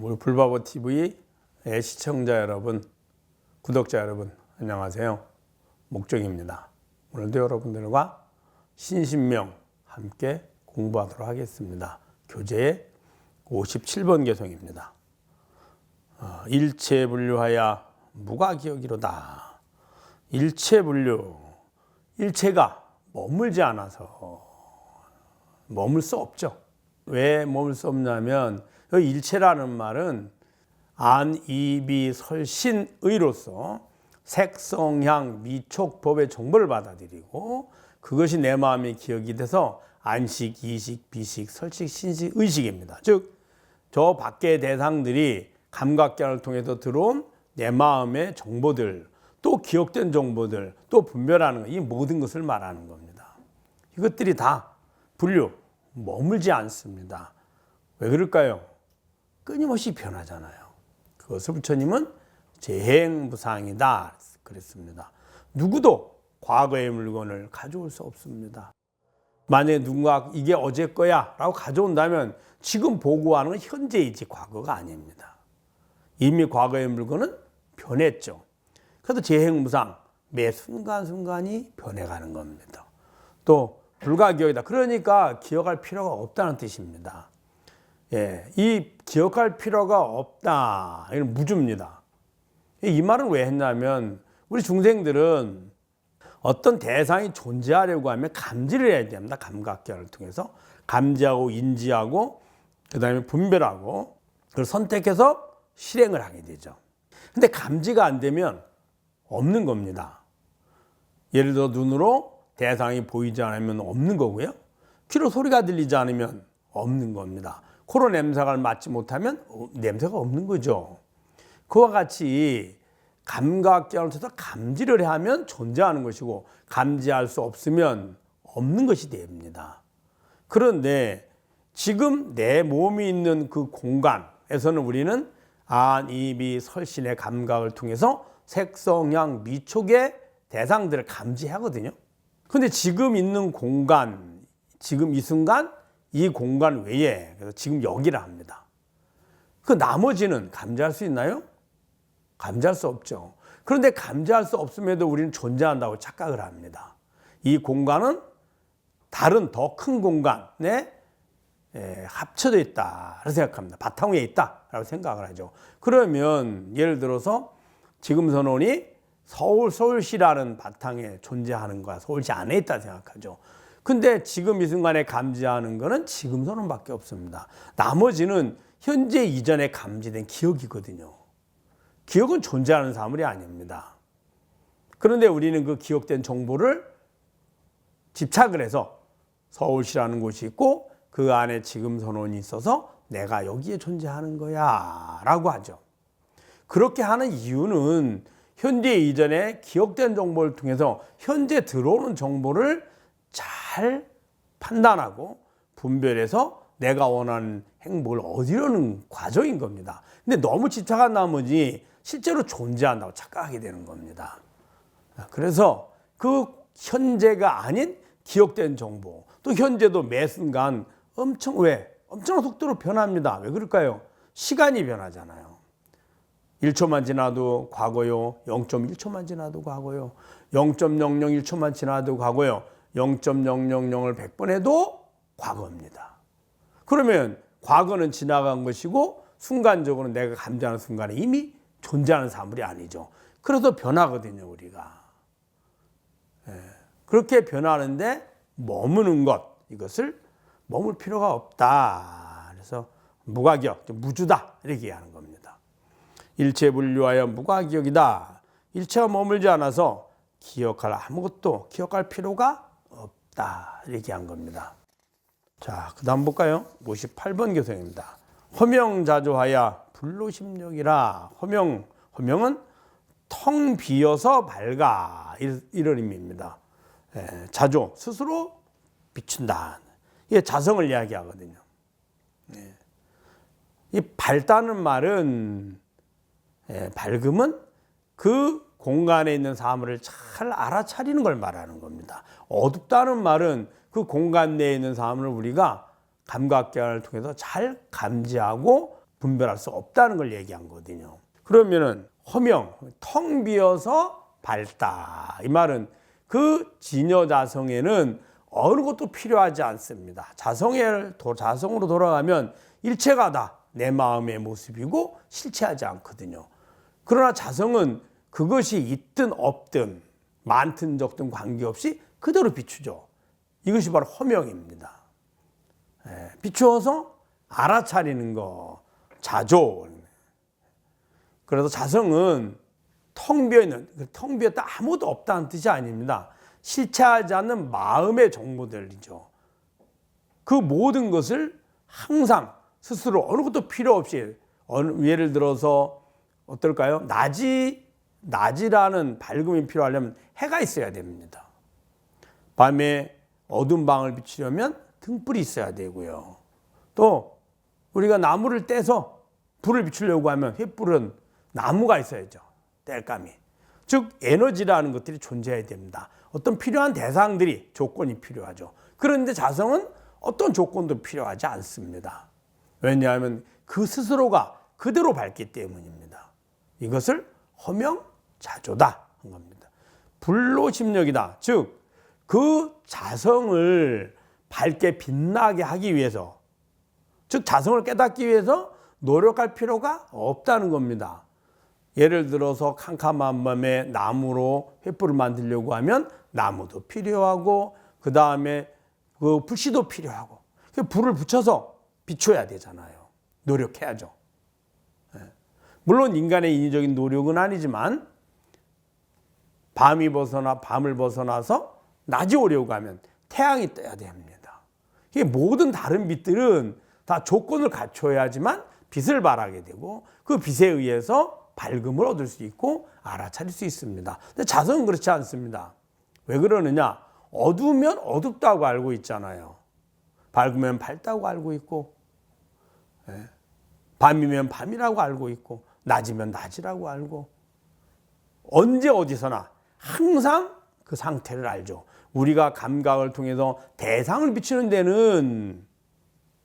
우리 불바보 TV의 시청자 여러분, 구독자 여러분, 안녕하세요. 목적입니다. 오늘도 여러분들과 신신명 함께 공부하도록 하겠습니다. 교재 57번 개송입니다. 일체분류하여 무가기억이로다. 일체분류, 일체가 머물지 않아서 머물 수 없죠. 왜 머물 수 없냐면 이 일체라는 말은 안, 이, 비, 설, 신, 의로서 색, 성, 향, 미촉, 법의 정보를 받아들이고 그것이 내 마음의 기억이 돼서 안식, 이식, 비식, 설식, 신식, 의식입니다. 즉, 저 밖의 대상들이 감각기관을 통해서 들어온 내 마음의 정보들, 또 기억된 정보들, 또 분별하는 이 모든 것을 말하는 겁니다. 이것들이 다 분류, 머물지 않습니다. 왜 그럴까요? 끊임없이 변하잖아요. 그것을 부처님은 재행무상이다 그랬습니다. 누구도 과거의 물건을 가져올 수 없습니다. 만약에 누군가 이게 어제 거야 라고 가져온다면 지금 보고하는 건 현재이지 과거가 아닙니다. 이미 과거의 물건은 변했죠. 그래서 재행무상, 매 순간순간이 변해가는 겁니다. 또 불가기억이다. 그러니까 기억할 필요가 없다는 뜻입니다. 이 기억할 필요가 없다. 이건 무주입니다. 이 말은 왜 했냐면 우리 중생들은 어떤 대상이 존재하려고 하면 감지를 해야 됩니다. 감각기관을 통해서 감지하고 인지하고 그다음에 분별하고 그걸 선택해서 실행을 하게 되죠. 근데 감지가 안 되면 없는 겁니다. 예를 들어 눈으로 대상이 보이지 않으면 없는 거고요. 귀로 소리가 들리지 않으면 없는 겁니다. 코로 냄새를 맡지 못하면 냄새가 없는 거죠. 그와 같이 감각기관을 통해서 감지를 하면 존재하는 것이고 감지할 수 없으면 없는 것이 됩니다. 그런데 지금 내 몸이 있는 그 공간에서는 우리는 안, 이, 비, 설신의 감각을 통해서 색, 성, 향, 미촉의 대상들을 감지하거든요. 그런데 지금 있는 공간, 지금 이 순간 이 공간 외에, 그래서 지금 여기라 합니다. 그 나머지는 감지할 수 있나요? 감지할 수 없죠. 그런데 감지할 수 없음에도 우리는 존재한다고 착각을 합니다. 이 공간은 다른 더 큰 공간에 합쳐져 있다라고 생각합니다. 바탕 위에 있다라고 생각을 하죠. 그러면 예를 들어서 지금 선원이 서울시라는 바탕에 존재하는 거야. 서울시 안에 있다 생각하죠. 근데 지금 이 순간에 감지하는 거는 지금 선언밖에 없습니다. 나머지는 현재 이전에 감지된 기억이거든요. 기억은 존재하는 사물이 아닙니다. 그런데 우리는 그 기억된 정보를 집착을 해서 서울시라는 곳이 있고 그 안에 지금 선언이 있어서 내가 여기에 존재하는 거야 라고 하죠. 그렇게 하는 이유는 현재 이전에 기억된 정보를 통해서 현재 들어오는 정보를 잘 판단하고 분별해서 내가 원하는 행복을 얻으려는 과정인 겁니다. 근데 너무 집착한 나머지 실제로 존재한다고 착각하게 되는 겁니다. 그래서 그 현재가 아닌 기억된 정보, 또 현재도 매 순간 엄청난 속도로 변합니다. 왜 그럴까요? 시간이 변하잖아요. 1초만 지나도 과거요. 0.1초만 지나도 과거요. 0.001초만 지나도 과거요. 0.000을 100번 해도 과거입니다. 그러면 과거는 지나간 것이고 순간적으로 내가 감지하는 순간에 이미 존재하는 사물이 아니죠. 그래서 변하거든요, 우리가. 그렇게 변하는데 머무는 것, 이것을 머물 필요가 없다. 그래서 무가기억, 무주다 이렇게 얘기하는 겁니다. 일체분류하여 무가기억이다. 일체가 머물지 않아서 기억할 필요가 없다. 이렇게 한 겁니다. 자, 그 다음 볼까요? 58번 개송입니다. 허명자조하여 불로심력이라. 허명은 텅 비어서 밝아. 이런 의미입니다. 자조, 스스로 비춘다. 이게 자성을 이야기하거든요. 이 밝다는 말은, 밝음은 그 공간에 있는 사물을 잘 알아차리는 걸 말하는 겁니다. 어둡다는 말은 그 공간 내에 있는 사물을 우리가 감각기관을 통해서 잘 감지하고 분별할 수 없다는 걸 얘기한 거거든요. 그러면은 허명, 텅 비어서 밝다. 이 말은 그 진여자성에는 어느 것도 필요하지 않습니다. 자성으로 돌아가면 일체가 다 내 마음의 모습이고 실체하지 않거든요. 그러나 자성은 그것이 있든 없든 많든 적든 관계없이 그대로 비추죠. 이것이 바로 허명입니다. 비추어서 알아차리는 거, 자조. 그래서 자성은 텅 비었다 아무것도 없다는 뜻이 아닙니다. 실체하지 않는 마음의 정보들이죠. 그 모든 것을 항상 스스로 어느 것도 필요 없이, 예를 들어서 어떨까요? 낮이라는 밝음이 필요하려면 해가 있어야 됩니다. 밤에 어두운 방을 비추려면 등불이 있어야 되고요. 또 우리가 나무를 떼서 불을 비추려고 하면 횃불은 나무가 있어야죠. 땔감이. 즉 에너지라는 것들이 존재해야 됩니다. 어떤 필요한 대상들이, 조건이 필요하죠. 그런데 자성은 어떤 조건도 필요하지 않습니다. 왜냐하면 그 스스로가 그대로 밝기 때문입니다. 이것을 허명자조다 한 겁니다. 불로심력이다. 즉 그 자성을 밝게 빛나게 하기 위해서, 즉 자성을 깨닫기 위해서 노력할 필요가 없다는 겁니다. 예를 들어서 캄캄한 밤에 나무로 횃불을 만들려고 하면 나무도 필요하고 그 다음에 그 불씨도 필요하고 불을 붙여서 비춰야 되잖아요. 노력해야죠. 물론 인간의 인위적인 노력은 아니지만 밤을 벗어나서 낮이 오려고 하면 태양이 떠야 됩니다. 모든 다른 빛들은 다 조건을 갖춰야지만 빛을 발하게 되고 그 빛에 의해서 밝음을 얻을 수 있고 알아차릴 수 있습니다. 근데 자성은 그렇지 않습니다. 왜 그러느냐? 어두우면 어둡다고 알고 있잖아요. 밝으면 밝다고 알고 있고, 밤이면 밤이라고 알고 있고, 낮이면 낮이라고 알고, 언제 어디서나 항상 그 상태를 알죠. 우리가 감각을 통해서 대상을 비추는 데는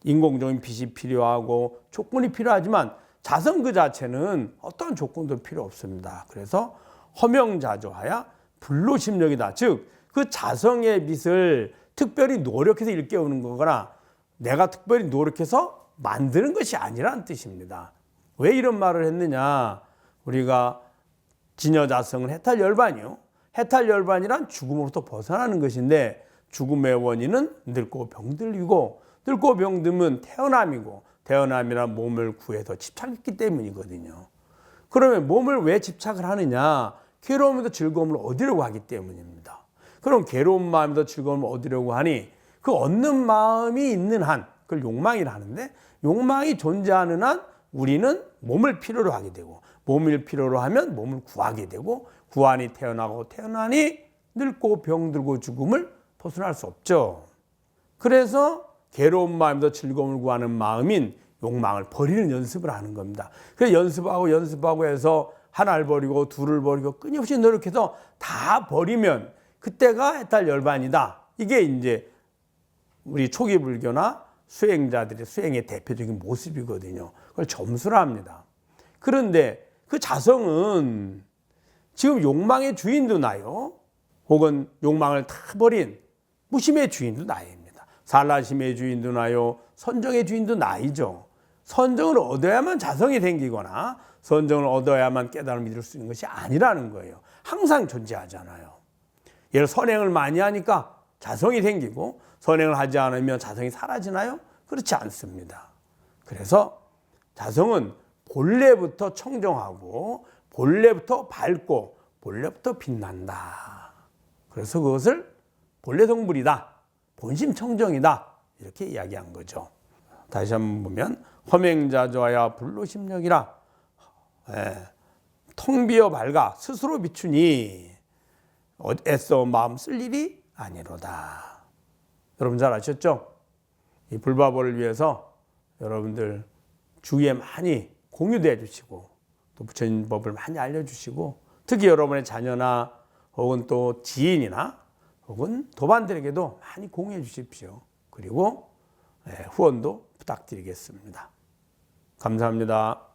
인공적인 빛이 필요하고 조건이 필요하지만 자성 그 자체는 어떤 조건도 필요 없습니다. 그래서 허명자조하야 불로심력이다. 즉 그 자성의 빛을 특별히 노력해서 일깨우는 거거나 내가 특별히 노력해서 만드는 것이 아니라는 뜻입니다. 왜 이런 말을 했느냐? 우리가 진여자성은 해탈열반이요. 해탈열반이란 죽음으로부터 벗어나는 것인데 죽음의 원인은 늙고 병들이고 늙고 병듦은 태어남이고 태어남이란 몸을 구해서 집착했기 때문이거든요. 그러면 몸을 왜 집착을 하느냐? 괴로움에도 즐거움을 얻으려고 하기 때문입니다. 그럼 괴로운 마음에도 즐거움을 얻으려고 하니 그 얻는 마음이 있는 한, 그걸 욕망이라 하는데 욕망이 존재하는 한 우리는 몸을 필요로 하게 되고 몸을 필요로 하면 몸을 구하게 되고 구하니 태어나고 태어나니 늙고 병들고 죽음을 벗어날 수 없죠. 그래서 괴로운 마음에도 즐거움을 구하는 마음인 욕망을 버리는 연습을 하는 겁니다. 그래서 연습하고 해서 하나를 버리고 둘을 버리고 끊임없이 노력해서 다 버리면 그때가 해탈열반이다. 이게 이제 우리 초기 불교나 수행자들의 수행의 대표적인 모습이거든요. 그걸 점수를 합니다. 그런데 그 자성은 지금 욕망의 주인도 나요. 혹은 욕망을 다 버린 무심의 주인도 나입니다. 살라심의 주인도 나요. 선정의 주인도 나이죠. 선정을 얻어야만 자성이 생기거나 선정을 얻어야만 깨달음을 이룰 수 있는 것이 아니라는 거예요. 항상 존재하잖아요. 예를 선행을 많이 하니까 자성이 생기고 선행을 하지 않으면 자성이 사라지나요? 그렇지 않습니다. 그래서 자성은 본래부터 청정하고 본래부터 밝고 본래부터 빛난다. 그래서 그것을 본래 성불이다. 본심 청정이다. 이렇게 이야기한 거죠. 다시 한번 보면 허명자조하야 불로심력이라. 텅 비어 밝아 스스로 비추니 애써 마음 쓸 일이 아니로다. 여러분 잘 아셨죠? 이 불바보를 위해서 여러분들 주위에 많이 공유도 해주시고 또 부처님 법을 많이 알려주시고 특히 여러분의 자녀나 혹은 또 지인이나 혹은 도반들에게도 많이 공유해 주십시오. 그리고 후원도 부탁드리겠습니다. 감사합니다.